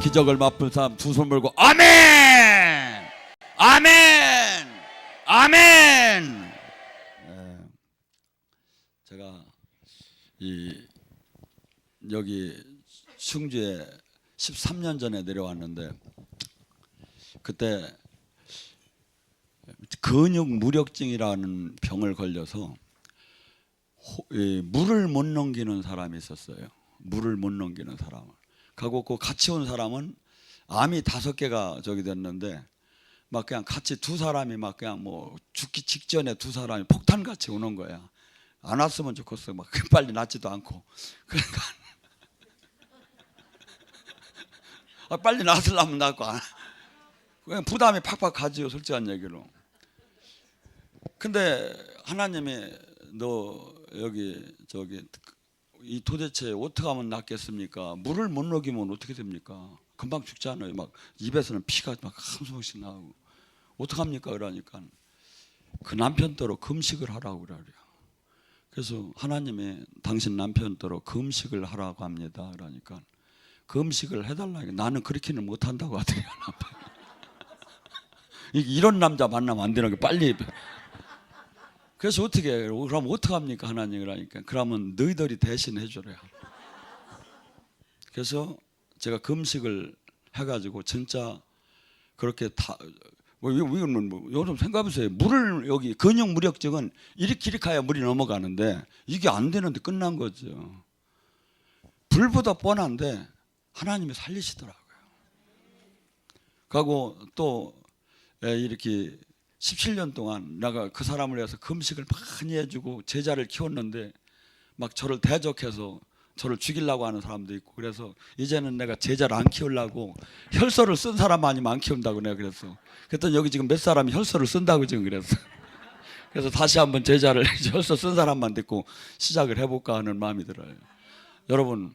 기적을 맛볼 사람 두 손 물고 아멘! 아멘! 아멘! 제가 여기 충주에 13년 전에 내려왔는데 그때 근육 무력증이라는 병을 걸려서 물을 못 넘기는 사람이 있었어요. 물을 못 넘기는 사람을. 가고 그 같이 온 사람은 암이 5개가 저기 됐는데 막 그냥 같이 두 사람이 막 그냥 뭐 죽기 직전에 두 사람이 폭탄같이 오는 거야. 안 왔으면 좋겠어. 막 빨리 낫지도 않고. 그러니까 빨리 낫으려면 낫고 그냥 부담이 팍팍 가지요, 솔직한 얘기로. 근데 하나님이 너 여기 저기 이 도대체 어떻게 하면 낫겠습니까? 물을 못 먹이면 어떻게 됩니까? 금방 죽잖아요. 막 입에서는 피가 막 한 소씩 나오고 어떡합니까? 그러니까 그 남편더러 금식을 하라고 그래요. 그래서 하나님이 당신 남편더러 금식을 하라고 합니다. 그러니까 금식을 해달라고. 나는 그렇게는 못한다고 하더래요. 이런 남자 만나면 안 되는 게 빨리. 그래서 어떻게 해요? 그럼 어떡합니까 하나님? 그러니까 그러면 너희들이 대신 해주래요. 그래서 제가 금식을 해가지고 진짜 그렇게 다 요즘 생각해보세요. 물을 여기 근육 무력증은 이렇게 해야 물이 넘어가는데 이게 안 되는데 끝난 거죠. 불보다 뻔한데 하나님이 살리시더라고요. 그리고 또 이렇게 17년 동안 내가 그 사람을 위해서 금식을 많이 해주고 제자를 키웠는데 막 저를 대적해서 저를 죽이려고 하는 사람도 있고 그래서 이제는 내가 제자를 안 키우려고 혈서를 쓴 사람 아니면 안 키운다고 내가 그랬어. 그랬더니 여기 지금 몇 사람이 혈서를 쓴다고 지금 그랬어. 그래서 다시 한번 제자를 혈서 쓴 사람만 듣고 시작을 해볼까 하는 마음이 들어요. 여러분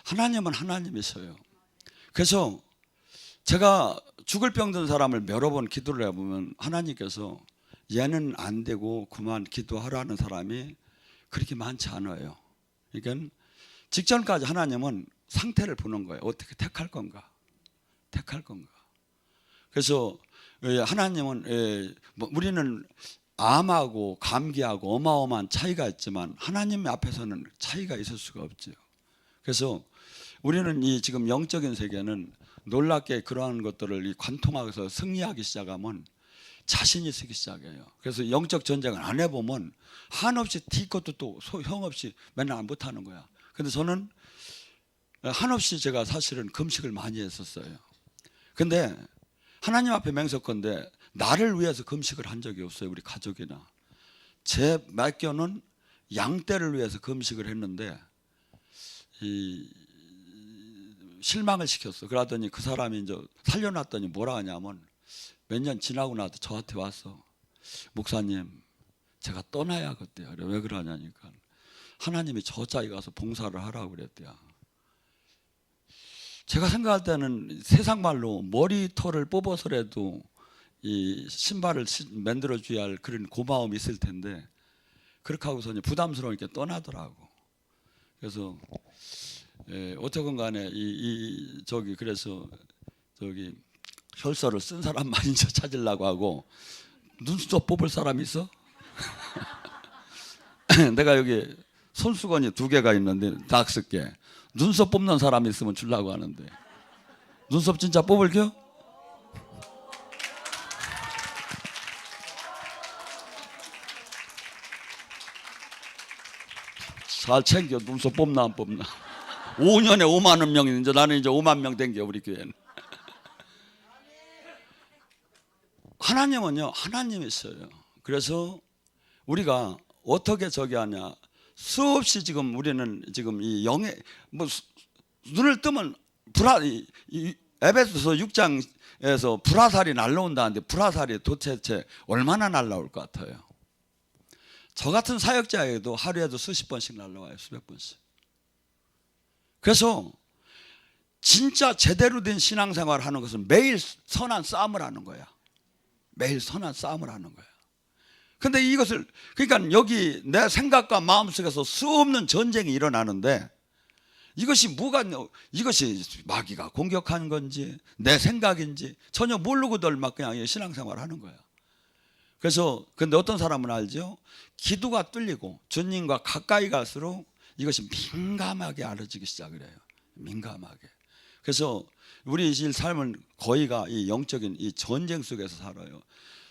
하나님은 하나님이셔요. 그래서 제가 죽을 병 든 사람을 여러 번 기도를 해보면 하나님께서 얘는 안 되고 그만 기도하라는 사람이 그렇게 많지 않아요. 그러니까 직전까지 하나님은 상태를 보는 거예요. 어떻게 택할 건가? 택할 건가? 그래서 하나님은 우리는 암하고 감기하고 어마어마한 차이가 있지만 하나님 앞에서는 차이가 있을 수가 없죠. 그래서 우리는 이 지금 영적인 세계는 놀랍게 그러한 것들을 관통하면서 승리하기 시작하면 자신이 쓰기 시작해요. 그래서 영적 전쟁을 안 해보면 한없이 뒤 것도 또 소용없이 맨날 못하는 거야. 근데 저는 한없이 제가 사실은 금식을 많이 했었어요. 근데 하나님 앞에 맹세컨대 나를 위해서 금식을 한 적이 없어요. 우리 가족이나 제 맡겨는 양떼를 위해서 금식을 했는데 실망을 시켰어. 그러더니 그 사람이 이제 살려놨더니 뭐라 하냐면 몇 년 지나고 나서 저한테 와서 목사님 제가 떠나야겠대요. 왜 그러냐니까 하나님이 저자에 가서 봉사를 하라고 그랬대요. 제가 생각할 때는 세상 말로 머리털을 뽑아서라도 이 신발을 만들어줘야 할 그런 고마움이 있을 텐데 그렇게 하고서 부담스러우니까 떠나더라고. 그래서 어쨌건 간에 그래서 저기 혈서를 쓴 사람만 이제 찾으려고 하고 눈썹 뽑을 사람이 있어? 내가 여기 손수건이 2개가 있는데 다 쓸게. 눈썹 뽑는 사람이 있으면 주려고 하는데 눈썹 진짜 뽑을게요? 잘 챙겨. 눈썹 뽑나 안 뽑나. 5년에 5만 명이 이제 나는 이제 5만 명 댕겨 우리 교회는. 하나님은요 하나님이 있어요. 그래서 우리가 어떻게 저기 하냐 수없이 지금 우리는 지금 이 영의 뭐 눈을 뜨면 에베소서 6장에서 불화살이 날라온다는데 불화살이 도대체 얼마나 날라올 것 같아요? 저 같은 사역자에게도 하루에도 수십 번씩 날라와요. 수백 번씩. 그래서 진짜 제대로 된 신앙생활을 하는 것은 매일 선한 싸움을 하는 거야. 매일 선한 싸움을 하는 거야. 근데 이것을 그러니까 여기 내 생각과 마음속에서 수없는 전쟁이 일어나는데 이것이 이것이 마귀가 공격한 건지 내 생각인지 전혀 모르고들 막 그냥 신앙생활 하는 거야. 그래서 근데 어떤 사람은 알죠? 기도가 뚫리고 주님과 가까이 갈수록 이것이 민감하게 알아지기 시작을 해요. 민감하게. 그래서 우리 이 삶은 거의가 이 영적인 이 전쟁 속에서 살아요.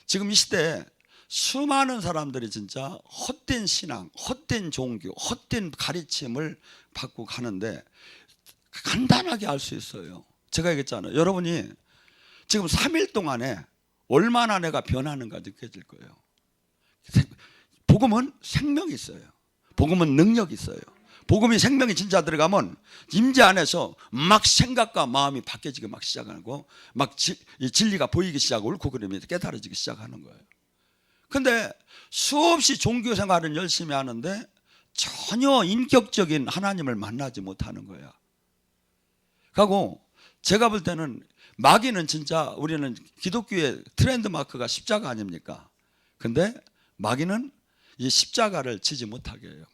지금 이 시대에 수많은 사람들이 진짜 헛된 신앙, 헛된 종교, 헛된 가르침을 받고 가는데 간단하게 알 수 있어요. 제가 얘기했잖아요. 여러분이 지금 3일 동안에 얼마나 내가 변하는가 느껴질 거예요. 복음은 생명이 있어요. 복음은 능력이 있어요. 복음이 생명이 진짜 들어가면 임재 안에서 막 생각과 마음이 바뀌어지기 막 시작하고 막 진리가 보이기 시작하고 옳고 그름이 깨달아지기 시작하는 거예요. 근데 수없이 종교 생활은 열심히 하는데 전혀 인격적인 하나님을 만나지 못하는 거야. 그리고 제가 볼 때는 마귀는 진짜 우리는 기독교의 트렌드 마크가 십자가 아닙니까? 근데 마귀는 이 십자가를 지지 못하게 해요.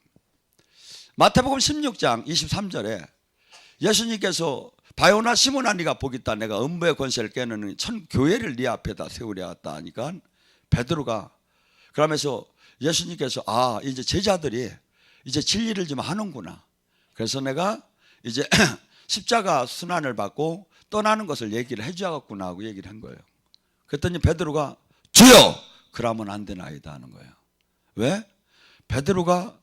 마태복음 16장 23절에 예수님께서 바요나 시몬아 네가 복이 있다. 내가 음부의 권세를 깨는 천 교회를 네 앞에다 세우려 했다 하니까 베드로가 그러면서 예수님께서 이제 제자들이 이제 진리를 좀 하는구나. 그래서 내가 이제 십자가 순환을 받고 떠나는 것을 얘기를 해줘야겠구나 하고 얘기를 한 거예요. 그랬더니 베드로가 주여 그러면 안 되나이다 하는 거예요. 왜? 베드로가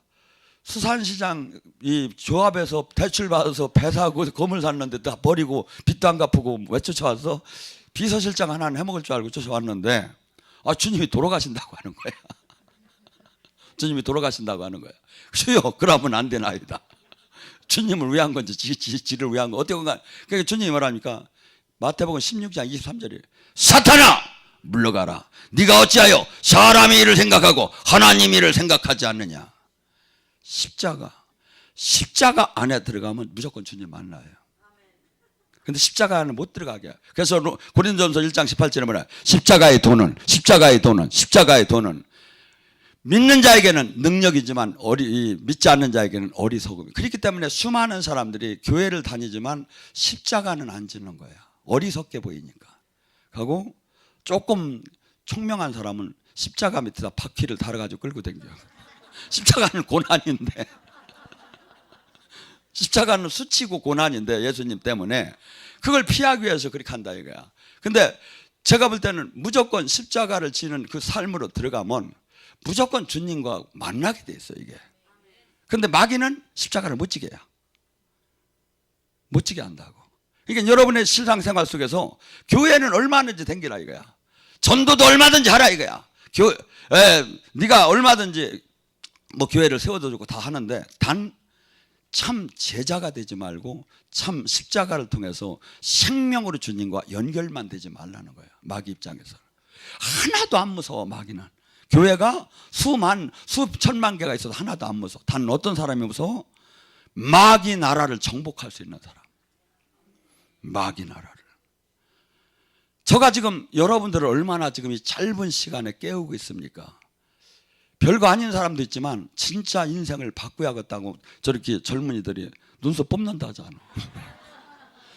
수산시장 이 조합에서 대출 받아서 배 사고 건물 샀는데 다 버리고 빚도 안 갚고 왜 쫓아와서 비서실장 하나는 해먹을 줄 알고 쫓아왔는데 주님이 돌아가신다고 하는 거야. 주님이 돌아가신다고 하는 거야. 주여 그러면 안 되나이다. 주님을 위한 건지 지를 위한 건 어떻게 건가. 그러니까 주님이 뭐랍니까? 마태복음 16장 23절에 사탄아 물러가라. 네가 어찌하여 사람의 일을 생각하고 하나님 일을 생각하지 않느냐. 십자가 안에 들어가면 무조건 주님 만나요. 근데 십자가 안에 못 들어가게 해요. 그래서 고린도전서 1장 18절에 뭐냐? 십자가의 도는 믿는 자에게는 능력이지만 믿지 않는 자에게는 어리석음이. 그렇기 때문에 수많은 사람들이 교회를 다니지만 십자가는 안 지는 거야. 어리석게 보이니까. 하고 조금 총명한 사람은 십자가 밑에다 바퀴를 달아가지고 끌고 다녀요. 십자가는 고난인데 십자가는 수치고 고난인데 예수님 때문에 그걸 피하기 위해서 그렇게 한다 이거야. 근데 제가 볼 때는 무조건 십자가를 지는 그 삶으로 들어가면 무조건 주님과 만나게 돼 있어 이게. 근데 마귀는 십자가를 못 지게 해요. 못 지게 한다고. 그러니까 여러분의 신앙생활 속에서 교회는 얼마든지 댕기라 이거야. 전도도 얼마든지 하라 이거야. 네가 얼마든지 뭐 교회를 세워주고 다 하는데 단 참 제자가 되지 말고 참 십자가를 통해서 생명으로 주님과 연결만 되지 말라는 거예요. 마귀 입장에서 하나도 안 무서워. 마귀는 교회가 수천만 개가 있어도 하나도 안 무서워. 단 어떤 사람이 무서워? 마귀 나라를 정복할 수 있는 사람. 마귀 나라를. 제가 지금 여러분들을 얼마나 지금 이 짧은 시간에 깨우고 있습니까? 별거 아닌 사람도 있지만 진짜 인생을 바꿔야겠다고 저렇게 젊은이들이 눈썹 뽑는다 하잖아.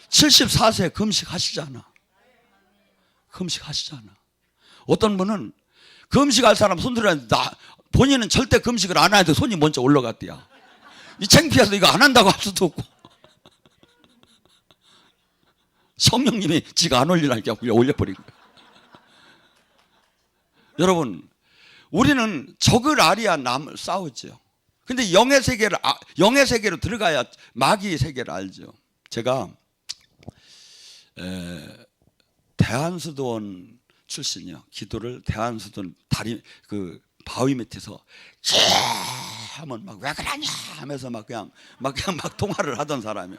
74세 금식하시잖아. 어떤 분은 금식할 사람 손들었는데 본인은 절대 금식을 안 해도 손이 먼저 올라갔대요. 이 창피해서 이거 안 한다고 할 수도 없고 성령님이 지가 안 올리라니까 올려버린 거예요. 여러분 우리는 적을 알아야 남을 싸우죠. 근데 영의 세계로 들어가야 마귀의 세계를 알죠. 제가 대한수도원 출신이요. 기도를 대한수도원 다리 그 바위 밑에서 하면 막 왜 그러냐 하면서 막 통화를 하던 사람이요.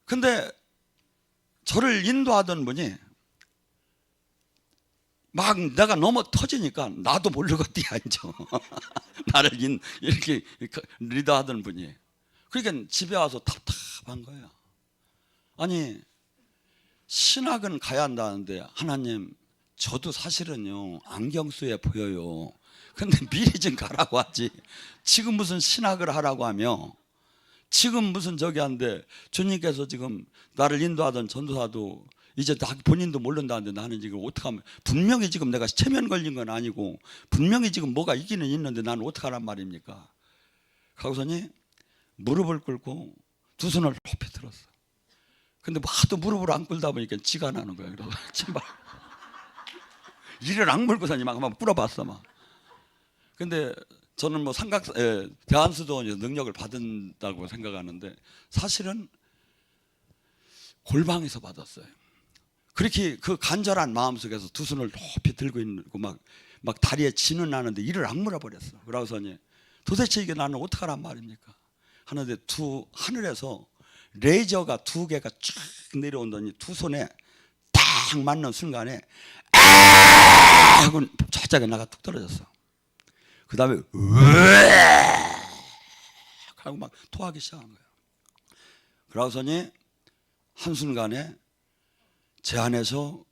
근데 저를 인도하던 분이 막 내가 너무 터지니까 나도 모르고 뛰어앉아. 나를 이렇게 리더하던 분이. 그러니까 집에 와서 답답한 거예요. 아니 신학은 가야 한다는데 하나님 저도 사실은요 안경수에 보여요. 근데 미리 좀 가라고 하지 지금 무슨 신학을 하라고 하며 지금 무슨 저기 한데 주님께서 지금 나를 인도하던 전도사도 이제 본인도 모른다는데 나는 지금 어떡하면, 분명히 지금 내가 체면 걸린 건 아니고 분명히 지금 뭐가 있기는 있는데 나는 어떡하란 말입니까? 가고서니 무릎을 꿇고 두 손을 높이 들었어. 근데 하도 무릎을 안 꿇다 보니까 지가 나는 거야. 그래서 정말 이를 악물고서니 막 뿌려봤어 막. 근데 저는 뭐 대한수도원에서 능력을 받은다고 생각하는데 사실은 골방에서 받았어요. 그렇게 그 간절한 마음속에서 두 손을 높이 들고 있고 막 다리에 진은 나는데 이를 악물어 버렸어. 그러고서니 도대체 이게 나는 어떡하란 말입니까? 하는데 하늘에서 레이저가 두 개가 쭉 내려온더니 두 손에 딱 맞는 순간에 아 하고 저짝에 나가 툭 떨어졌어. 그 다음에 으악 하고 막 토하기 시작한 거예요. 그러고서니 한순간에 제 안에서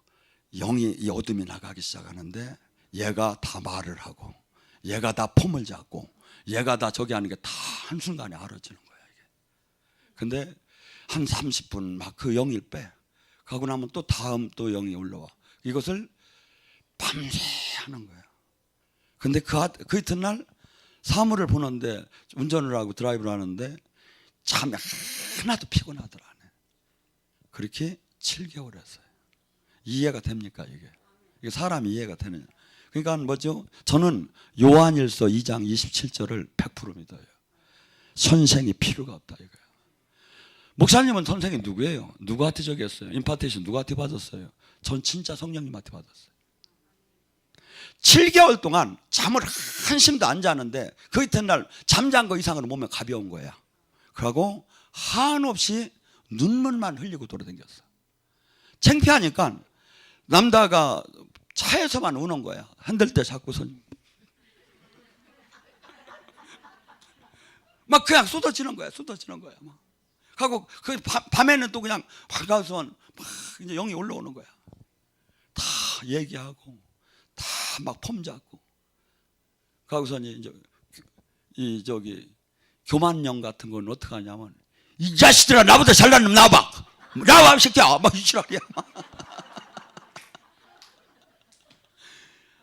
영이, 이 어둠이 나가기 시작하는데 얘가 다 말을 하고 얘가 다 폼을 잡고 얘가 다 저기 하는 게 다 한순간에 알아지는 거야 이게. 근데 한 30분 막 그 영을 빼 가고 나면 또 다음 또 영이 올라와. 이것을 밤새 하는 거야. 근데 그 이튿날 사물을 보는데 운전을 하고 드라이브를 하는데 잠이 하나도 피곤하더라. 그렇게 7개월 했어요. 이해가 됩니까 이게 사람이 이해가 되느냐. 그러니까 뭐죠? 저는 요한일서 2장 27절을 100% 믿어요. 선생이 필요가 없다 이거예요. 목사님은 선생이 누구예요? 누구한테 저기 했어요? 임파테이션 누구한테 받았어요? 전 진짜 성령님한테 받았어요. 7개월 동안 잠을 한심도 안 자는데 그 이튿날 잠잔 거 이상으로 몸에 가벼운 거야. 그러고 한없이 눈물만 흘리고 돌아다녔어. 창피하니까 남다가 차에서만 우는 거야. 흔들 때 잡고선 막 그냥 쏟아지는 거야. 막. 하고 그 밤에는 또 그냥 가서 막 이제 영이 올라오는 거야. 다 얘기하고 다 막 폼 잡고. 가고서니 이제 이 저기 교만령 같은 건 어떻게 하냐면 이 자식들아 나보다 잘난 놈 나와봐. 나와 이 새끼야. 막 이지랄이야.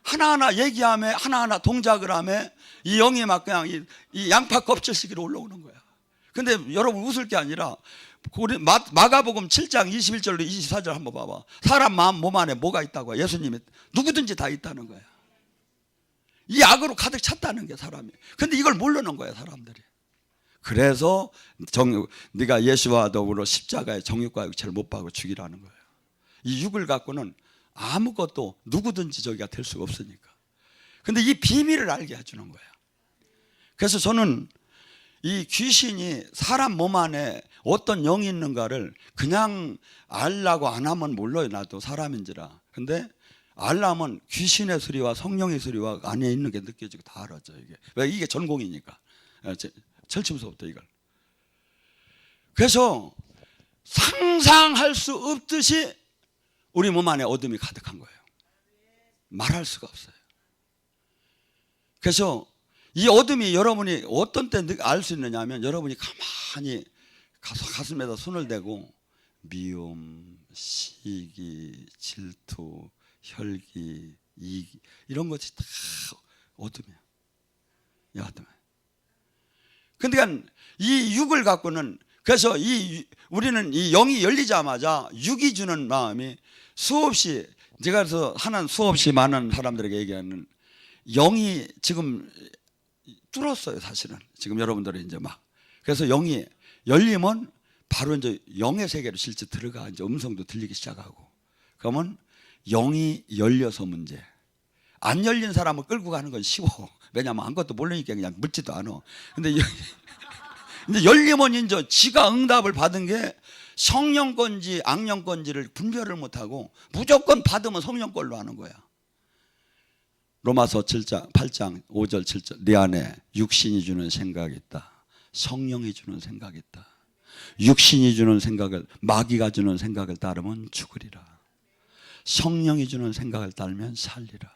하나하나 얘기하며 하나하나 동작을 하며 이 영이 막 그냥 이 양파 껍질시기로 올라오는 거야. 근데 여러분 웃을 게 아니라 우리 마가복음 7장 21절로 24절 한번 봐봐. 사람 마음 몸 안에 뭐가 있다고? 예수님이 누구든지 다 있다는 거야. 이 악으로 가득 찼다는 게 사람이. 근데 이걸 모르는 거야 사람들이. 그래서 네가 예수와 더불어 십자가의 정욕과 육체를 못 박아 죽이라는 거예요. 이 육을 갖고는 아무것도 누구든지 저기가 될 수가 없으니까. 근데 이 비밀을 알게 해주는 거야. 그래서 저는 이 귀신이 사람 몸 안에 어떤 영이 있는가를 그냥 알라고 안 하면 몰라요. 나도 사람인지라. 근데 알라면 귀신의 소리와 성령의 소리와 안에 있는 게 느껴지고 다 알아져. 이게 전공이니까. 철침서부터 이걸. 그래서 상상할 수 없듯이 우리 몸 안에 어둠이 가득한 거예요. 말할 수가 없어요. 그래서 이 어둠이 여러분이 어떤 때 알 수 있느냐 하면 여러분이 가만히 가서 가슴에다 손을 대고 미움, 시기, 질투, 혈기, 이기 이런 것이 다 어둠이야. 이 어둠이야. 근데 이 육을 갖고는 그래서 우리는 이 영이 열리자마자 육이 주는 마음이 수없이 제가 그래서 하는 수없이 많은 사람들에게 얘기하는 영이 지금 뚫었어요 사실은. 지금 여러분들이 이제 막 그래서 영이 열리면 바로 이제 영의 세계로 실제 들어가 이제 음성도 들리기 시작하고 그러면 영이 열려서 문제. 안 열린 사람을 끌고 가는 건 쉬워. 왜냐하면 아무것도 모르니까 그냥 묻지도 않아. 근데 열리면 이제 지가 응답을 받은 게 성령 건지 악령 건지를 분별을 못하고 무조건 받으면 성령 걸로 하는 거야. 로마서 8장 5절 7절 네 안에 육신이 주는 생각이 있다. 성령이 주는 생각이 있다. 육신이 주는 생각을 마귀가 주는 생각을 따르면 죽으리라. 성령이 주는 생각을 따르면 살리라.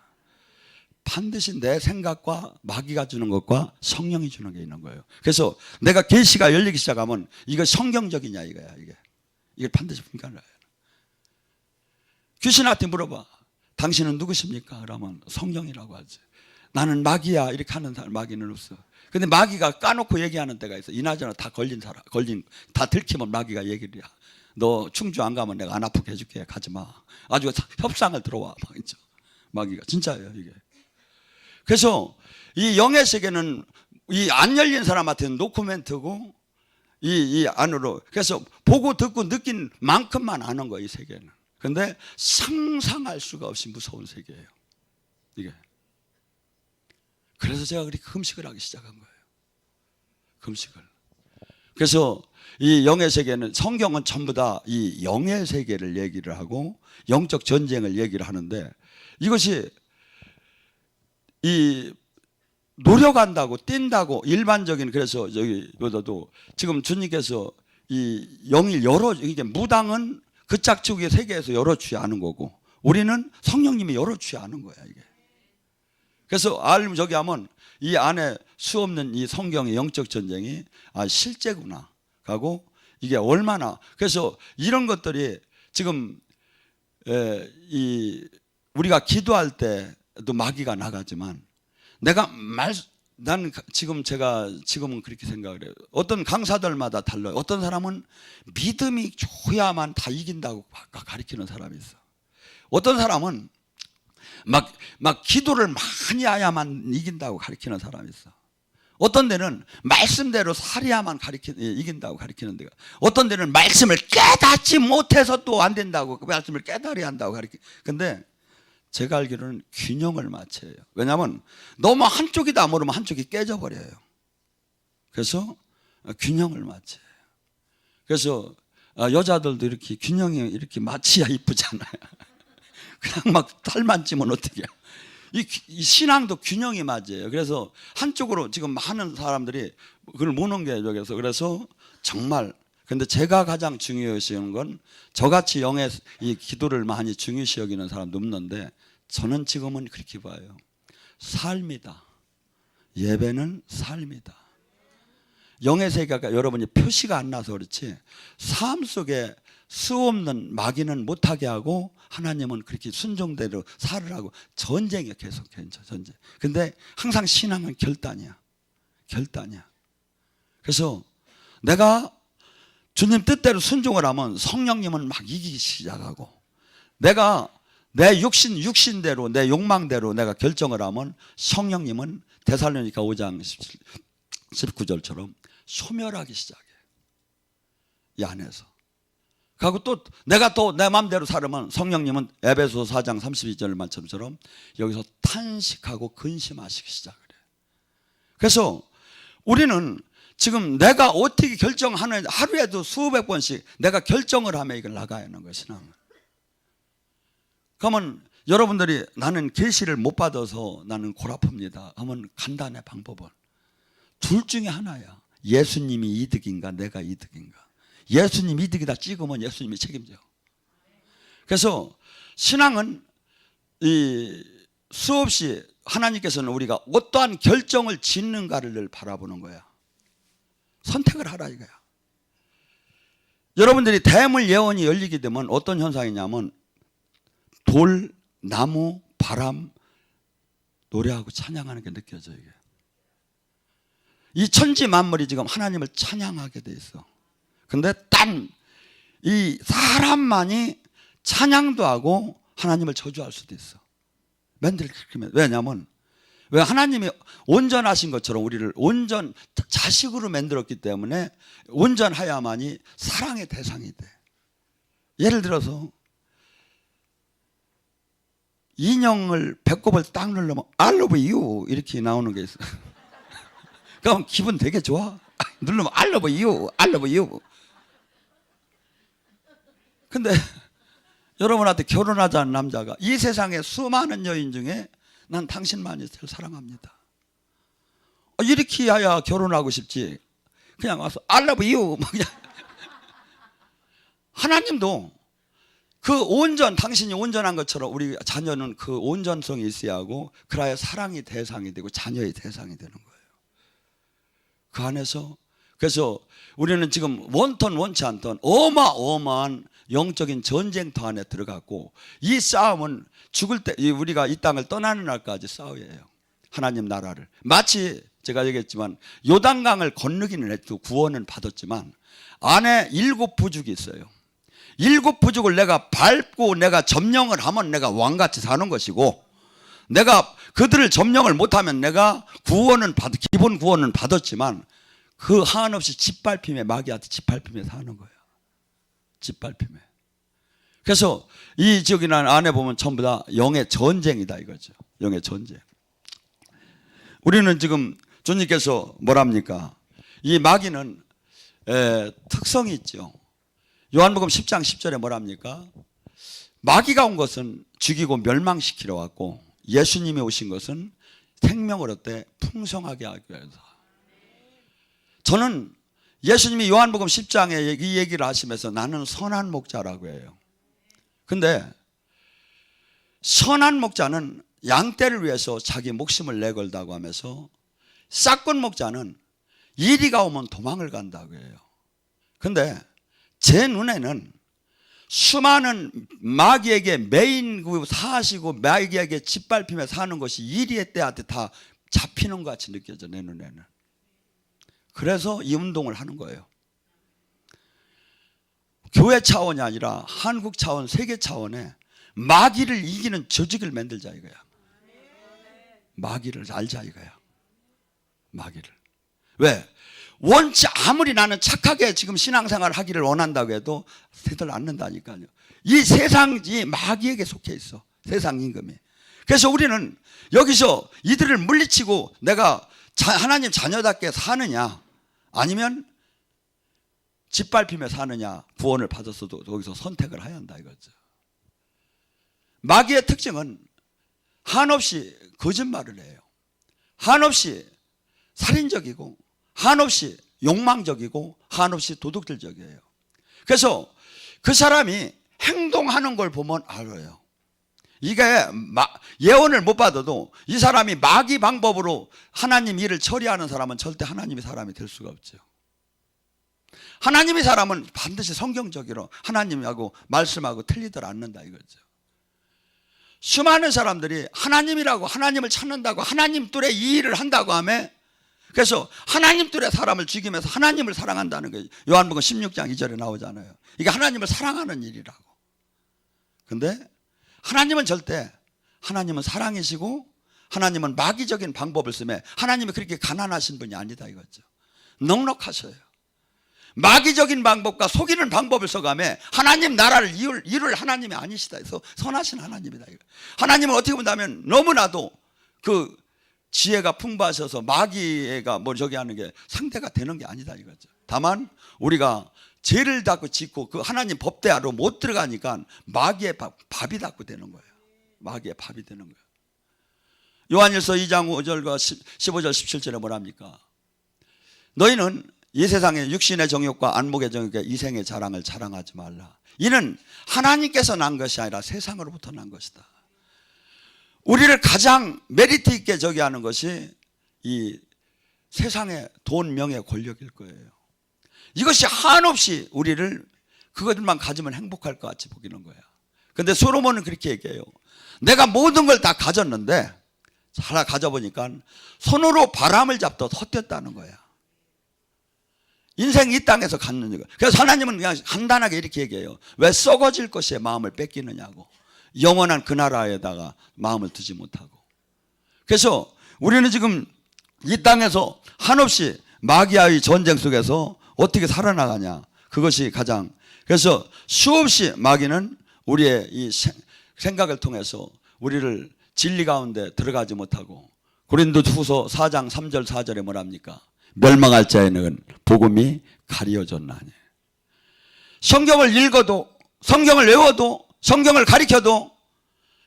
반드시 내 생각과 마귀가 주는 것과 성령이 주는 게 있는 거예요. 그래서 내가 계시가 열리기 시작하면 이거 성경적이냐 이거야. 이게 반드시 분간을 해요. 귀신한테 물어봐. 당신은 누구십니까? 그러면 성령이라고 하지. 나는 마귀야 이렇게 하는 사람 마귀는 없어. 근데 마귀가 까놓고 얘기하는 때가 있어. 이나저나 다 다 들키면 마귀가 얘기를 해. 너 충주 안 가면 내가 안 아프게 해줄게. 가지 마. 아주 협상을 들어와. 마귀가 진짜예요 이게. 그래서 이 영의 세계는 이 안 열린 사람한테는 노코멘트고 이 안으로 그래서 보고 듣고 느낀 만큼만 아는 거예요 이 세계는. 근데 상상할 수가 없이 무서운 세계예요 이게. 그래서 제가 그렇게 금식을 하기 시작한 거예요. 금식을. 그래서 이 영의 세계는 성경은 전부 다 이 영의 세계를 얘기를 하고 영적 전쟁을 얘기를 하는데 이것이 이 노력한다고 뛴다고 일반적인 그래서 여기보다도 지금 주님께서 이 영이 이게 무당은 그 짝퉁의 세계에서 열어주지 않은 거고 우리는 성령님이 열어주지 않은 거야 이게. 그래서 저기 하면 이 안에 수없는 이 성경의 영적 전쟁이 실제구나 하고 이게 얼마나 그래서 이런 것들이 지금 우리가 기도할 때도 마귀가 나가지만 난 지금은 그렇게 생각을 해요. 어떤 강사들마다 달라요. 어떤 사람은 믿음이 좋아야만 다 이긴다고 가르치는 사람이 있어. 어떤 사람은 막 기도를 많이 해야만 이긴다고 가르치는 사람이 있어. 어떤 데는 말씀대로 살아야만 이긴다고 가르치는 데가 어떤 데는 말씀을 깨닫지 못해서 또 안 된다고 그 말씀을 깨달아야 한다고 근데 제가 알기로는 균형을 맞춰요. 왜냐하면 너무 한쪽이다 모르면 한쪽이 깨져버려요. 그래서 균형을 맞춰요. 그래서 여자들도 이렇게 균형이 이렇게 맞춰야 이쁘잖아요. 그냥 막 살만 찌면 어떡해요. 이 신앙도 균형이 맞아요. 그래서 한쪽으로 지금 많은 사람들이 그걸 못 넘겨요. 그래서 정말 근데 제가 가장 중요시 여기는 건 저같이 영의 이 기도를 많이 중요시 여기는 사람도 없는데 저는 지금은 그렇게 봐요. 삶이다. 예배는 삶이다. 영의 세계가 여러분이 표시가 안 나서 그렇지 삶 속에 수없는 마귀는 못하게 하고 하나님은 그렇게 순종대로 살으라고 전쟁이야. 계속 전쟁. 근데 항상 신앙은 결단이야. 그래서 내가 주님 뜻대로 순종을 하면 성령님은 막 이기기 시작하고 내가 내 육신대로 내 욕망대로 내가 결정을 하면 성령님은 데살로니가 5장 19절처럼 소멸하기 시작해. 이 안에서. 그리고 또 내가 또 내 마음대로 살으면 성령님은 에베소 4장 32절 말씀처럼 여기서 탄식하고 근심하시기 시작을 해. 그래서 우리는 지금 내가 어떻게 결정하는 하루에도 수백 번씩 내가 결정을 하면 이걸 나가야 하는 거야 신앙은. 그러면 여러분들이 나는 계시를 못 받아서 나는 골 아픕니다 하면 간단해. 방법은 둘 중에 하나야. 예수님이 이득인가 내가 이득인가. 예수님 이득이다 찍으면 예수님이 책임져요. 그래서 신앙은 수없이 하나님께서는 우리가 어떠한 결정을 짓는가를 바라보는 거야. 선택을 하라 이거야. 여러분들이 대물 예언이 열리게 되면 어떤 현상이냐면 돌, 나무, 바람 노래하고 찬양하는 게 느껴져요. 이게. 이 천지 만물이 지금 하나님을 찬양하게 돼 있어. 근데 딴 이 사람만이 찬양도 하고 하나님을 저주할 수도 있어. 왜냐하면 왜 하나님이 온전하신 것처럼 우리를 온전 자식으로 만들었기 때문에 온전하야만이 사랑의 대상이 돼. 예를 들어서 인형을 배꼽을 딱 누르면 I love you 이렇게 나오는 게 있어. 그럼 기분 되게 좋아. 누르면 I love you, I love you. 근데 여러분한테 결혼하자는 남자가 이 세상에 수많은 여인 중에 난 당신만이 제일 사랑합니다. 이렇게 해야 결혼하고 싶지. 그냥 와서 I love you. 하나님도 그 당신이 온전한 것처럼 우리 자녀는 그 온전성이 있어야 하고, 그래야 사랑이 대상이 되고 자녀의 대상이 되는 거예요. 그 안에서, 그래서 우리는 지금 원턴 원치 않던 어마어마한 영적인 전쟁터 안에 들어갔고, 이 싸움은 죽을 때, 우리가 이 땅을 떠나는 날까지 싸워야 해요. 하나님 나라를. 마치 제가 얘기했지만 요단강을 건너기는 해도 구원은 받았지만 안에 7부족이 있어요. 7부족을 내가 밟고 내가 점령을 하면 내가 왕같이 사는 것이고, 내가 그들을 점령을 못하면 내가 기본 구원은 받았지만 그 한없이 짓밟힘에, 마귀한테 짓밟힘에 사는 거예요. 짓밟힘에. 그래서 이 지역이나 안에 보면 전부 다 영의 전쟁이다 이거죠. 영의 전쟁. 우리는 지금 주님께서 뭐랍니까? 이 마귀는 특성이 있죠. 요한복음 10장 10절에 뭐랍니까? 마귀가 온 것은 죽이고 멸망시키러 왔고, 예수님이 오신 것은 생명을 얻되 풍성하게 하기 위해서. 저는 예수님이 요한복음 10장에 이 얘기를 하시면서 나는 선한 목자라고 해요. 근데 선한 목자는 양떼를 위해서 자기 목숨을 내걸다고 하면서, 싹군 목자는 이리가 오면 도망을 간다고 해요. 근데 제 눈에는 수많은 마귀에게 매인고 사시고 마귀에게 짓밟히며 사는 것이 이리의 때한테 다 잡히는 것 같이 느껴져, 내 눈에는. 그래서 이 운동을 하는 거예요. 교회 차원이 아니라 한국 차원, 세계 차원에 마귀를 이기는 조직을 만들자 이거야. 마귀를 알자 이거야. 마귀를. 왜? 원치 아무리 나는 착하게 지금 신앙생활을 하기를 원한다고 해도 되들 않는다니까요. 이 세상이 마귀에게 속해 있어. 세상 임금이. 그래서 우리는 여기서 이들을 물리치고 내가 하나님 자녀답게 사느냐, 아니면 짓밟히며 사느냐, 구원을 받았어도 거기서 선택을 해야 한다 이거죠. 마귀의 특징은 한없이 거짓말을 해요. 한없이 살인적이고, 한없이 욕망적이고, 한없이 도둑질적이에요. 그래서 그 사람이 행동하는 걸 보면 알아요. 이게 예언을 못 받아도 이 사람이 마귀 방법으로 하나님 일을 처리하는 사람은 절대 하나님의 사람이 될 수가 없죠. 하나님의 사람은 반드시 성경적으로 하나님하고 말씀하고 틀리들 않는다 이거죠. 수많은 사람들이 하나님이라고, 하나님을 찾는다고, 하나님 뜰에 이 일을 한다고 하며, 그래서 하나님 뜰에 사람을 죽이면서 하나님을 사랑한다는 거예요. 요한복음 16장 2절에 나오잖아요. 이게 하나님을 사랑하는 일이라고. 근데 하나님은 절대, 하나님은 사랑이시고 하나님은 마귀적인 방법을 쓰며, 하나님이 그렇게 가난하신 분이 아니다 이거죠. 넉넉하셔요. 마귀적인 방법과 속이는 방법을 써가며 하나님 나라를 이룰 하나님이 아니시다 해서 선하신 하나님이다. 하나님은 어떻게 본다면 너무나도 그 지혜가 풍부하셔서 마귀가 뭐 저기 하는 게 상대가 되는 게 아니다 이거죠. 다만 우리가 죄를 닫고 짓고 그 하나님 법대로 못 들어가니까 마귀의 밥이 닫고 되는 거예요. 마귀의 밥이 되는 거예요. 요한일서 2장 5절과 15절 17절에 뭐랍니까? 너희는 이 세상의 육신의 정욕과 안목의 정욕과 이생의 자랑을 자랑하지 말라. 이는 하나님께서 난 것이 아니라 세상으로부터 난 것이다. 우리를 가장 메리트 있게 저기 하는 것이 이 세상의 돈, 명예, 권력일 거예요. 이것이 한없이 우리를 그것들만 가지면 행복할 것 같이 보이는 거야. 근데 솔로몬은 그렇게 얘기해요. 내가 모든 걸 다 가졌는데 하나 가져보니까 손으로 바람을 잡듯 헛됐다는 거야. 인생 이 땅에서 갖는 거. 그래서 하나님은 그냥 간단하게 이렇게 얘기해요. 왜 썩어질 것에 마음을 뺏기느냐고. 영원한 그 나라에다가 마음을 두지 못하고. 그래서 우리는 지금 이 땅에서 한없이 마귀와의 전쟁 속에서 어떻게 살아나가냐. 그것이 가장. 그래서 수없이 마귀는 우리의 이 생각을 통해서 우리를 진리 가운데 들어가지 못하고. 고린도후서 4장 3절 4절에 뭐랍니까? 멸망할 자에는 복음이 가려졌나니. 성경을 읽어도, 성경을 외워도, 성경을 가리켜도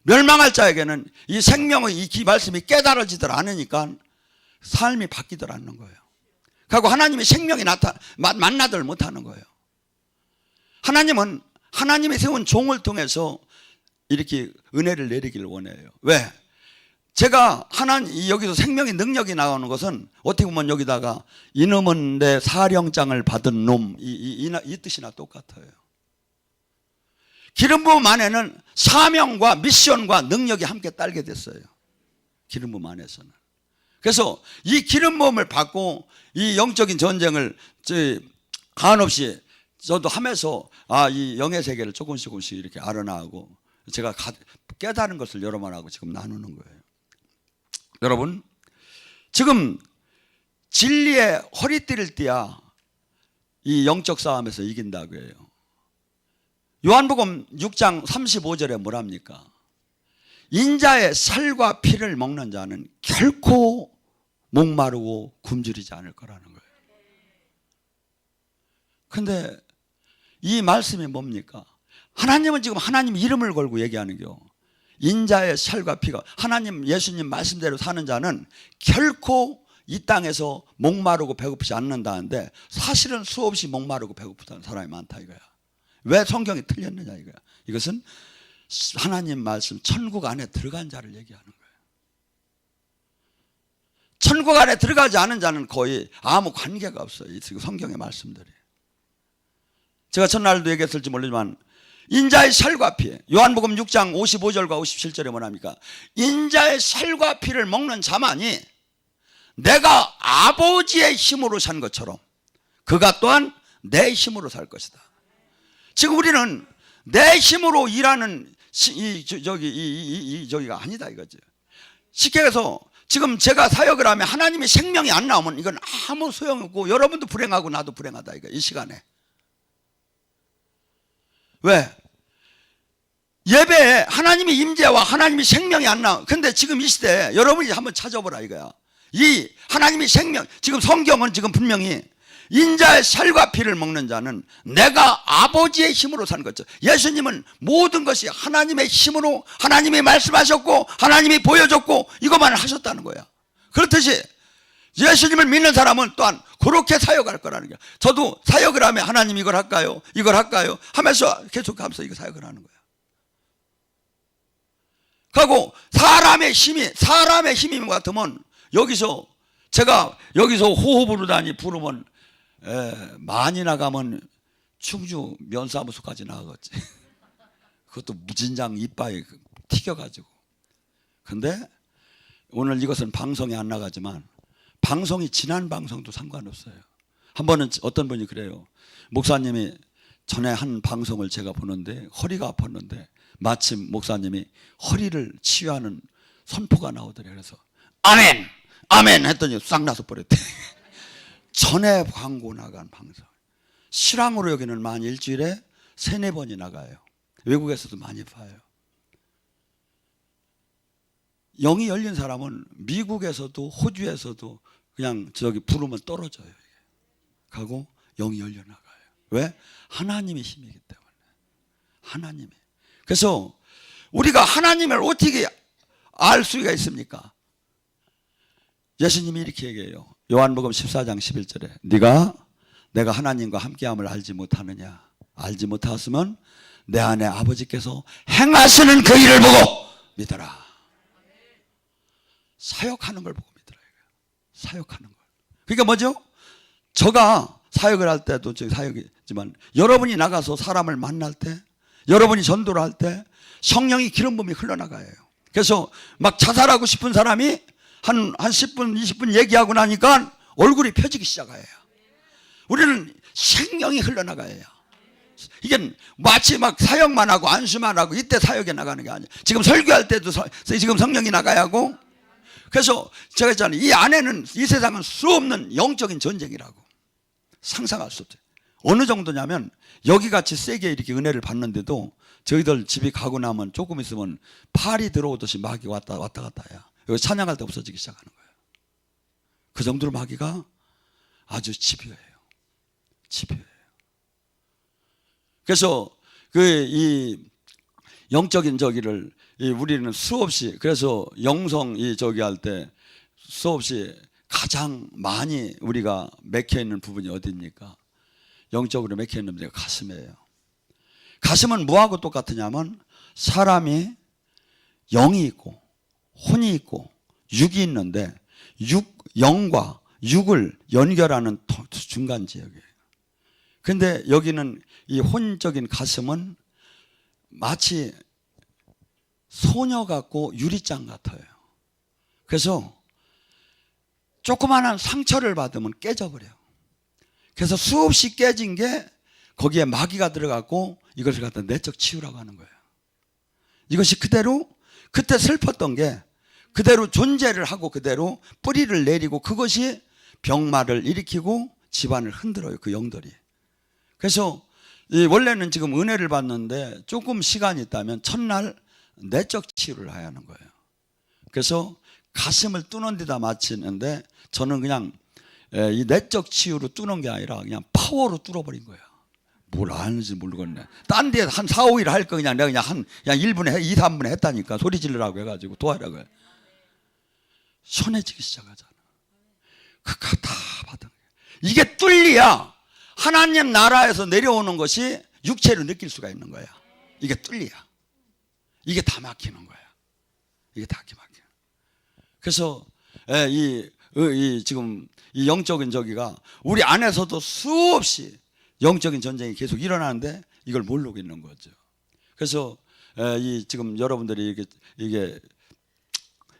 멸망할 자에게는 이 생명의 이 말씀이 깨달아지들 않으니까 삶이 바뀌들 않는 거예요. 그리고 하나님의 생명이 만나들 못하는 거예요. 하나님은 하나님이 세운 종을 통해서 이렇게 은혜를 내리기를 원해요. 왜? 제가 여기서 생명의 능력이 나오는 것은 어떻게 보면 여기다가 이놈은 내 사령장을 받은 놈, 이 뜻이나 똑같아요. 기름 부음 안에는 사명과 미션과 능력이 함께 딸게 됐어요. 기름 부음 안에서는. 그래서 이 기름 부음을 받고 이 영적인 전쟁을 한없이 저도 하면서 이 영의 세계를 조금씩 이렇게 알아나가고 제가 깨달은 것을 여러 번 하고 지금 나누는 거예요. 여러분, 지금 진리의 허리띠를 띠야 이 영적 싸움에서 이긴다고 해요. 요한복음 6장 35절에 뭐랍니까? 인자의 살과 피를 먹는 자는 결코 목마르고 굶주리지 않을 거라는 거예요. 근데 이 말씀이 뭡니까? 하나님은 지금 하나님 이름을 걸고 얘기하는 겨. 인자의 살과 피가, 하나님 예수님 말씀대로 사는 자는 결코 이 땅에서 목마르고 배고프지 않는다는데 사실은 수없이 목마르고 배고프다는 사람이 많다 이거야. 왜 성경이 틀렸느냐 이거야. 이것은 하나님 말씀 천국 안에 들어간 자를 얘기하는 거예요. 천국 안에 들어가지 않은 자는 거의 아무 관계가 없어요. 이 성경의 말씀들이. 제가 전날도 얘기했을지 모르지만 인자의 살과 피, 요한복음 6장 55절과 57절에 뭐랍니까? 인자의 살과 피를 먹는 자만이 내가 아버지의 힘으로 산 것처럼 그가 또한 내 힘으로 살 것이다. 지금 우리는 내 힘으로 일하는 저기가 아니다 이거죠. 쉽게 해서 지금 제가 사역을 하면 하나님의 생명이 안 나오면 이건 아무 소용없고 여러분도 불행하고 나도 불행하다 이거 이 시간에. 왜? 예배에 하나님의 임재와 하나님의 생명이 안 나와. 근데 지금 이 시대에 여러분이 한번 찾아보라 이거야. 이 하나님의 생명, 지금 성경은 지금 분명히 인자의 살과 피를 먹는 자는 내가 아버지의 힘으로 사는 거죠. 예수님은 모든 것이 하나님의 힘으로 하나님이 말씀하셨고 하나님이 보여줬고 이것만 하셨다는 거야. 그렇듯이 예수님을 믿는 사람은 또한 그렇게 사역할 거라는 거야. 저도 사역을 하면 하나님 이걸 할까요? 이걸 할까요? 하면서 계속하면서 이거 사역을 하는 거야. 그리고 사람의 힘인 것 같으면 제가 여기서 호흡으로 부르면 많이 나가면 충주 면사무소까지 나가겠지. 그것도 무진장 이빨이 튀겨가지고. 근데 오늘 이것은 방송에 안 나가지만 방송이 지난 방송도 상관없어요. 한 번은 어떤 분이 그래요. 목사님이 전에 한 방송을 제가 보는데 허리가 아팠는데 마침 목사님이 허리를 치유하는 선포가 나오더래요. 그래서 아멘 아멘 했더니 싹 나서 버렸대. 전에 광고 나간 방송 실황으로 여기는 만 일주일에 3-4번이 나가요. 외국에서도 많이 봐요. 영이 열린 사람은 미국에서도 호주에서도 그냥 부르면 떨어져요. 가고 영이 열려나가요. 왜? 하나님의 힘이기 때문에. 하나님이. 그래서 우리가 하나님을 어떻게 알 수가 있습니까? 예수님이 이렇게 얘기해요. 요한복음 14장 11절에 내가 하나님과 함께함을 알지 못하느냐? 알지 못하였으면 내 안에 아버지께서 행하시는 그 일을 보고 믿어라. 사역하는 걸 보고 믿으라. 사역하는 걸. 그러니까 뭐죠? 저가 사역을 할 때도 사역이지만 여러분이 나가서 사람을 만날 때, 여러분이 전도를 할 때 성령이 기름 부음이 흘러나가요. 그래서 막 자살하고 싶은 사람이 한 10분, 20분 얘기하고 나니까 얼굴이 펴지기 시작해요. 우리는 생명이 흘러나가요. 이게 마치 막 사역만 하고 안수만 하고 이때 사역에 나가는 게 아니에요. 지금 설교할 때도 지금 성령이 나가야 하고. 그래서 제가 했잖아요. 이 안에는 이 세상은 수없는 영적인 전쟁이라고. 상상할 수 없어요. 어느 정도냐면 여기같이 세게 이렇게 은혜를 받는데도 저희들 집에 가고 나면 조금 있으면 팔이 들어오듯이 마귀가 왔다 갔다 해요. 여기 찬양할 때 없어지기 시작하는 거예요. 그 정도로 마귀가 아주 집요해요. 집요해요. 그래서 이 영적인 저기를 우리는 수없이, 그래서 영성 할 때 수없이 가장 많이 우리가 맥혀 있는 부분이 어디입니까? 영적으로 맥혀 있는 데가 가슴이에요. 가슴은 뭐하고 똑같으냐면 사람이 영이 있고 혼이 있고 육이 있는데 영과 육을 연결하는 중간 지역이에요. 그런데 여기는 이 혼적인 가슴은 마치 소녀 같고 유리장 같아요. 그래서 조그마한 상처를 받으면 깨져버려요. 그래서 수없이 깨진 게 거기에 마귀가 들어갔고 이것을 갖다 내적 치유라고 하는 거예요. 이것이 그대로 그때 슬펐던 게 그대로 존재를 하고 그대로 뿌리를 내리고 그것이 병마를 일으키고 집안을 흔들어요. 그 영들이. 그래서 원래는 지금 은혜를 받는데 조금 시간이 있다면 첫날 내적 치유를 해야 하는 거예요. 그래서 가슴을 뚫는 데다 마치는데 저는 그냥 이 내적 치유로 뚫는 게 아니라 그냥 파워로 뚫어버린 거예요. 뭘 아는지 모르겠네. 딴 데 한 4, 5일 할 거 그냥 내가 그냥 1분에 2, 3분에 했다니까. 소리 지르라고 해가지고 도와라고 해. 시원해지기 시작하잖아. 그거 다 받은 거예요. 이게 뚫려야 하나님 나라에서 내려오는 것이 육체로 느낄 수가 있는 거야. 이게 뚫려야. 이게 다 막히는 거야. 이게 다 막혀. 그래서 지금 이 영적인 저기가 우리 안에서도 수없이 영적인 전쟁이 계속 일어나는데 이걸 모르고 있는 거죠. 그래서 지금 여러분들이 이게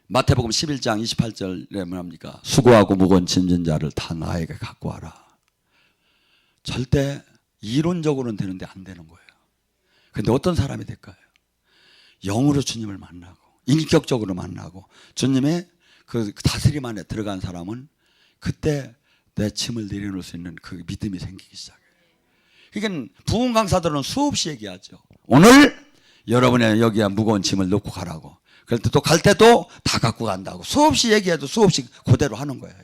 마태복음 11장 28절에 뭐합니까? 수고하고 무거운 짐진 자를 다 나에게 갖고 와라. 절대 이론적으로는 되는데 안 되는 거예요. 그런데 어떤 사람이 될까요? 영으로 주님을 만나고 인격적으로 만나고 주님의 그 다스림 안에 들어간 사람은 그때 내 짐을 내려놓을 수 있는 그 믿음이 생기기 시작해요. 그러니까 부흥 강사들은 수없이 얘기하죠. 오늘 여러분의 여기에 무거운 짐을 놓고 가라고. 그럴 때 또 갈 때도 다 갖고 간다고. 수없이 얘기해도 수없이 그대로 하는 거예요.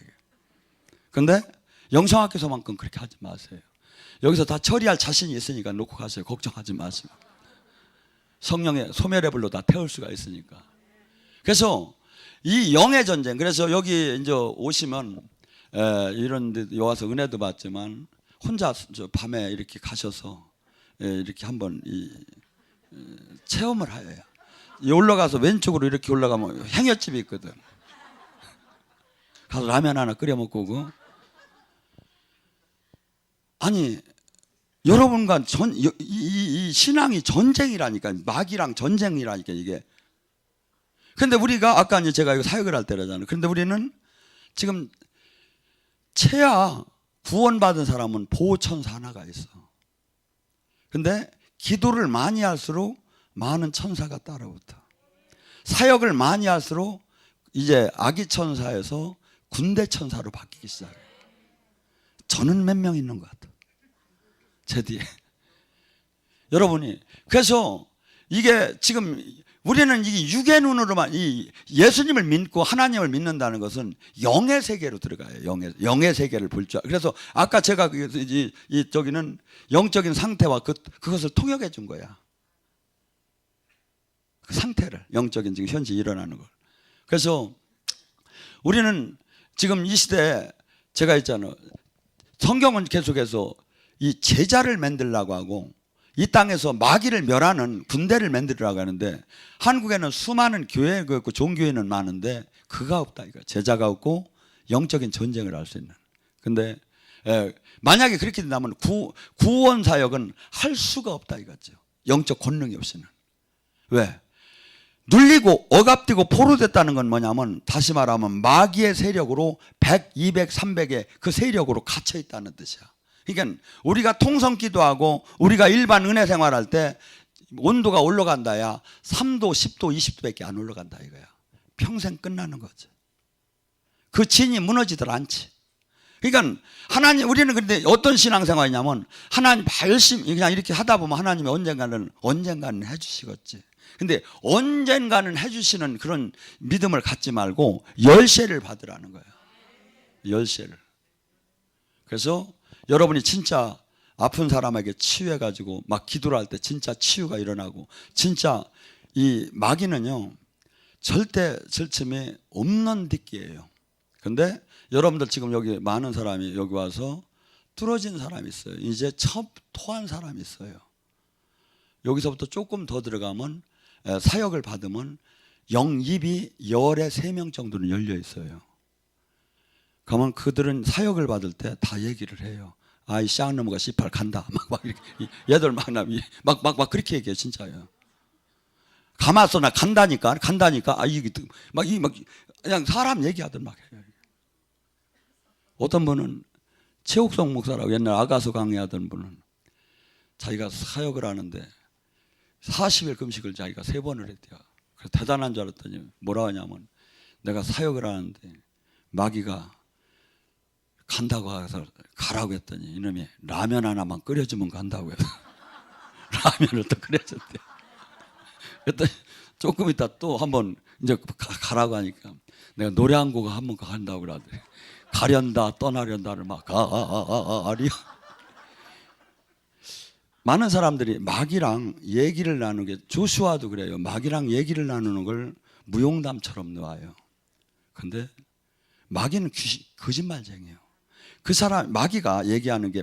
그런데 영성학교에서만큼 그렇게 하지 마세요. 여기서 다 처리할 자신이 있으니까 놓고 가세요. 걱정하지 마세요. 성령의 소멸의 불로 다 태울 수가 있으니까. 그래서 이 영의 전쟁. 그래서 여기 이제 오시면 이런 데 와서 은혜도 받지만 혼자 저 밤에 이렇게 가셔서 이렇게 한번 체험을 해요. 올라가서 왼쪽으로 이렇게 올라가면 행여집이 있거든. 가서 라면 하나 끓여 먹고 오고. 아니 여러분과 이 신앙이 전쟁이라니까. 마귀랑 전쟁이라니까 이게. 근데 우리가 아까 이제 제가 이거 사역을 할 때라잖아요. 그런데 우리는 지금 채야 구원받은 사람은 보호천사 하나가 있어. 근데 기도를 많이 할수록 많은 천사가 따라붙어. 사역을 많이 할수록 이제 아기 천사에서 군대 천사로 바뀌기 시작해. 저는 몇 명 있는 것 같아. 제 뒤에. 여러분이 그래서 이게 지금 우리는 이 육의 눈으로만 이 예수님을 믿고 하나님을 믿는다는 것은 영의 세계로 들어가요. 영의 세계를 볼 줄. 그래서 아까 제가 저기는 영적인 상태와 그것을 통역해 준 거야. 그 상태를 영적인 지금 현재 일어나는 걸. 그래서 우리는 지금 이 시대에 제가 있잖아요. 성경은 계속해서 이 제자를 만들려고 하고 이 땅에서 마귀를 멸하는 군대를 만들으라고 하는데 한국에는 수많은 교회가 있고 종교회는 많은데 그가 없다 이거. 제자가 없고 영적인 전쟁을 할 수 있는. 근데 만약에 그렇게 된다면 구원 사역은 할 수가 없다 이거죠. 영적 권능이 없이는. 왜? 눌리고 억압되고 포로됐다는 건 뭐냐면 다시 말하면 마귀의 세력으로 100, 200, 300의 그 세력으로 갇혀 있다는 뜻이야. 그러니까 우리가 통성 기도하고 우리가 일반 은혜 생활할 때 온도가 올라간다야 3도, 10도, 20도밖에 안 올라간다 이거야. 평생 끝나는 거죠. 그 진이 무너지들 않지. 그러니까 하나님 우리는 근데 어떤 신앙생활이냐면 하나님 열심히 그냥 이렇게 하다 보면 하나님이 언젠가는 해주시겠지. 근데 언젠가는 해주시는 그런 믿음을 갖지 말고 열쇠를 받으라는 거예요. 열쇠를. 그래서 여러분이 진짜 아픈 사람에게 치유해가지고 막 기도를 할 때 진짜 치유가 일어나고 진짜 이 마귀는요 절대 절침이 없는 뒷기예요. 근데 여러분들 지금 여기 많은 사람이 여기 와서 뚫어진 사람이 있어요. 이제 토한 사람이 있어요. 여기서부터 조금 더 들어가면 사역을 받으면 영입이 열에 3명 정도는 열려 있어요. 그러면 그들은 사역을 받을 때 다 얘기를 해요. 아이 쌍놈가 18 간다. 막 이렇게 얘들 막 그렇게 얘기해 진짜요. 가만있어 나 간다니까. 아 이게 막 그냥 사람 얘기하던 막 해요. 어떤 분은 최옥성 목사라고 옛날 아가서 강의하던 분은 자기가 사역을 하는데 40일 금식을 자기가 3번을 했대요. 그래서 대단한 줄 알았더니 뭐라 하냐면 내가 사역을 하는데 마귀가 간다고 해서 가라고 했더니 이놈이 라면 하나만 끓여주면 간다고 해서 라면을 또 끓여줬대. 그랬더니 조금 있다 또 한번 이제 가라고 하니까 내가 노래 한 곡 한번 간다고 그러더니 가련다 떠나련다를 막 가리요. 많은 사람들이 마귀랑 얘기를 나누게, 조슈아도 그래요. 마귀랑 얘기를 나누는 걸 무용담처럼 놓아요. 근데 마귀는 거짓말쟁이에요. 그 사람 마귀가 얘기하는 게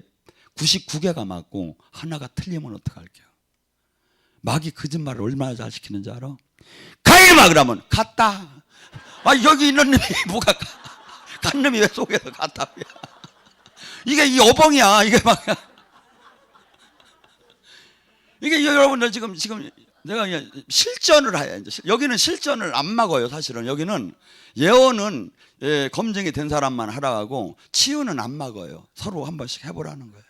99개가 맞고 하나가 틀리면 어떡할게요. 마귀 거짓말을 얼마나 잘 시키는지 알아? 가이마 그러면 갔다. 아 여기 있는 놈이 뭐가 간 놈이 왜 속에서 갔다. 이게 이 어벙이야. 이게 막 이게 여러분들 지금 내가 실전을 해야 이제 여기는 실전을 안 막아요. 사실은 여기는 예언은 검증이 된 사람만 하라고 치유는 안 막아요. 서로 한 번씩 해보라는 거예요.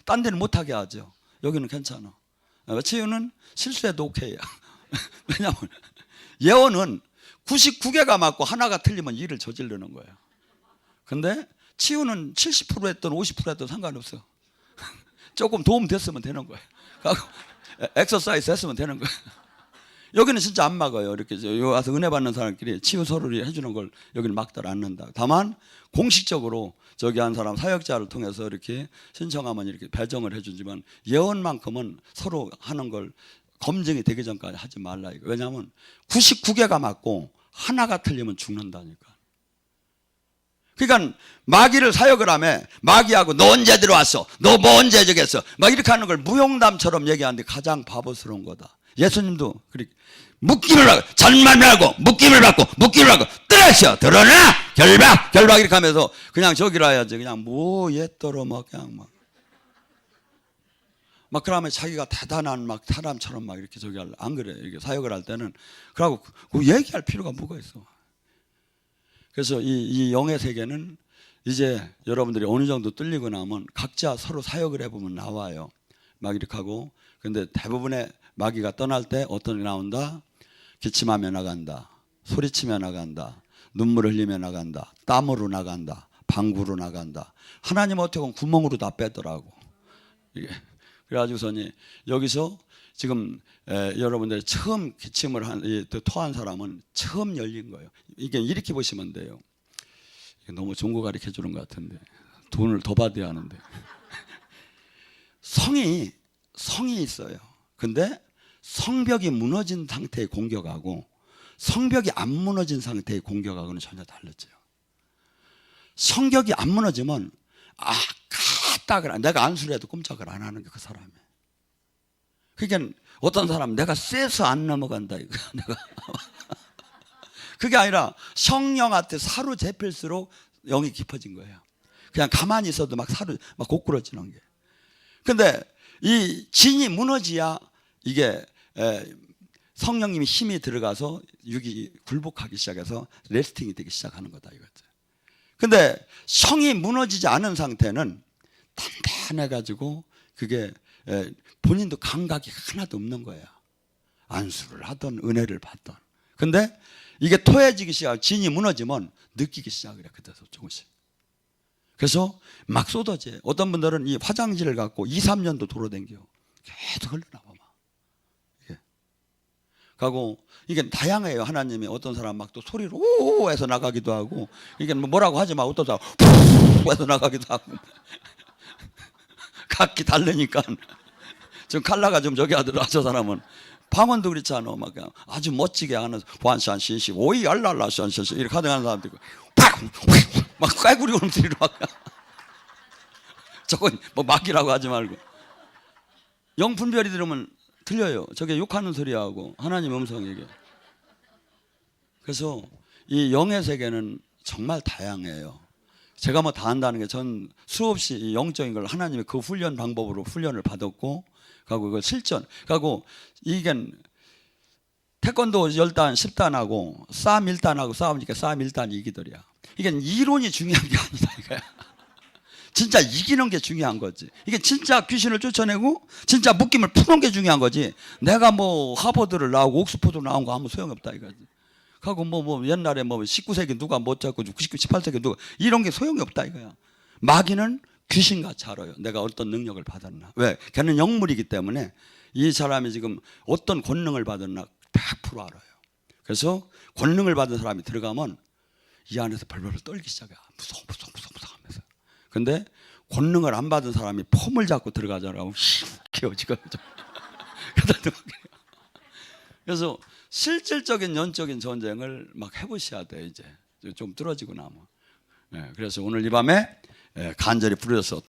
딴 데는 못하게 하죠. 여기는 괜찮아. 치유는 실수해도 오케이야. 왜냐하면 예언은 99개가 맞고 하나가 틀리면 일을 저지르는 거예요. 근데 치유는 70% 했든 50% 했든 상관없어. 조금 도움 됐으면 되는 거예요. 엑서사이즈 했으면 되는 거예요. 여기는 진짜 안 막아요. 이렇게 여기 와서 은혜 받는 사람끼리 치유 서로를 해주는 걸 여기는 막들 않는다. 다만 공식적으로 저기 한 사람 사역자를 통해서 이렇게 신청하면 이렇게 배정을 해주지만 예언만큼은 서로 하는 걸 검증이 되기 전까지 하지 말라 이거. 왜냐하면 99개가 맞고 하나가 틀리면 죽는다니까. 그러니까 마귀를 사역을 하며 마귀하고 너 언제 들어왔어? 너 뭐 언제 저기 했어? 막 이렇게 하는 걸 무용담처럼 얘기하는데 가장 바보스러운 거다. 예수님도 그렇게 묶임을 받고 잔말을 하고 묶임을 받고 뜨라셔 드러나 결박 이렇게 하면서 그냥 저기라 해야지. 그냥 뭐 옛더러 막 그냥 막 그러면 자기가 대단한 막 사람처럼 막 이렇게 저기 할래. 안 그래. 이렇게 사역을 할 때는 그러고 얘기할 필요가 뭐가 있어. 그래서 이 영의 세계는 이제 여러분들이 어느 정도 뚫리고 나면 각자 서로 사역을 해보면 나와요. 막 이렇게 하고. 근데 대부분의 마귀가 떠날 때 어떤 게 나온다? 기침하며 나간다. 소리치며 나간다. 눈물 흘리며 나간다. 땀으로 나간다. 방구로 나간다. 하나님 어떻게 보면 구멍으로 다 빼더라고. 이게. 그래가지고서니 여기서 지금 여러분들이 처음 기침을 토한 사람은 처음 열린 거예요. 이게 이렇게 보시면 돼요. 너무 좋은 거 가르쳐 주는 것 같은데 돈을 더 받아야 하는데 성이 있어요. 근데 성벽이 무너진 상태의 공격하고 성벽이 안 무너진 상태의 공격하고는 전혀 다르죠. 성벽이 안 무너지면 까딱을 내가 안수를 해도 꼼짝을 안 하는 게 그 사람이에요. 그러니까 어떤 사람은 내가 쎄서 안 넘어간다 이거. 내가 그게 아니라 성령한테 사로잡힐수록 영이 깊어진 거예요. 그냥 가만히 있어도 막 고꾸러지는 게. 근데 이 진이 무너지야 이게 성령님이 힘이 들어가서 육이 굴복하기 시작해서 레스팅이 되기 시작하는 거다 이거죠. 근데 성이 무너지지 않은 상태는 단단해가지고 그게 본인도 감각이 하나도 없는 거야. 안수를 하던 은혜를 받던. 근데 이게 토해지기 시작, 진이 무너지면 느끼기 시작을 해. 그때서 조금씩. 그래서 막 쏟아져. 어떤 분들은 이 화장지를 갖고 2, 3년도 돌아다녀. 계속 흘러나와. 이게. 가고 이게 다양해요. 하나님이 어떤 사람 막 또 소리로 오 해서 나가기도 하고, 이게 뭐라고 하지 마. 어떤 사람 푸 해서 나가기도 하고. 각기 다르니까. 지금 칼라가 좀 저기 하더라. 저 사람은 방언도 그렇잖아. 막 그냥 아주 멋지게 하는 환산 신시 오이 알랄라 션션시 이렇게 하는 사람도 있고 팍막 꾀구리 울음소리로 막 저건 뭐 막이라고 하지 말고 영 분별이 들으면 틀려요. 저게 욕하는 소리하고 하나님 음성이게. 그래서 이 영의 세계는 정말 다양해요. 제가 뭐 다 한다는 게 전 수없이 영적인 걸 하나님의 그 훈련 방법으로 훈련을 받았고, 그리고 이걸 실전, 그리고 이게 태권도 10단, 10단하고 싸움 1단하고 싸우니까 싸움 1단이 이기더랴. 이게 이론이 중요한 게 아니다 이거야. 진짜 이기는 게 중요한 거지. 이게 진짜 귀신을 쫓아내고 진짜 묶임을 푸는 게 중요한 거지. 내가 뭐 하버드를 나오고 옥스퍼드 나온 거 아무 소용없다 이거지. 하고 뭐 옛날에 뭐 19세기 누가 못 잡고 18세기 누가 이런 게 소용이 없다 이거야. 마귀는 귀신같이 알아요. 내가 어떤 능력을 받았나. 왜? 걔는 영물이기 때문에 이 사람이 지금 어떤 권능을 받았나 100% 알아요. 그래서 권능을 받은 사람이 들어가면 이 안에서 벌벌 떨기 시작해. 무서워 하면서. 근데 권능을 안 받은 사람이 폼을 잡고 들어가잖아요. 힘겨워 지금. 그래서 실질적인 영적인 전쟁을 막 해보셔야 돼. 이제 좀 뚫어지고 나면. 그래서 오늘 이 밤에 간절히 부르셔서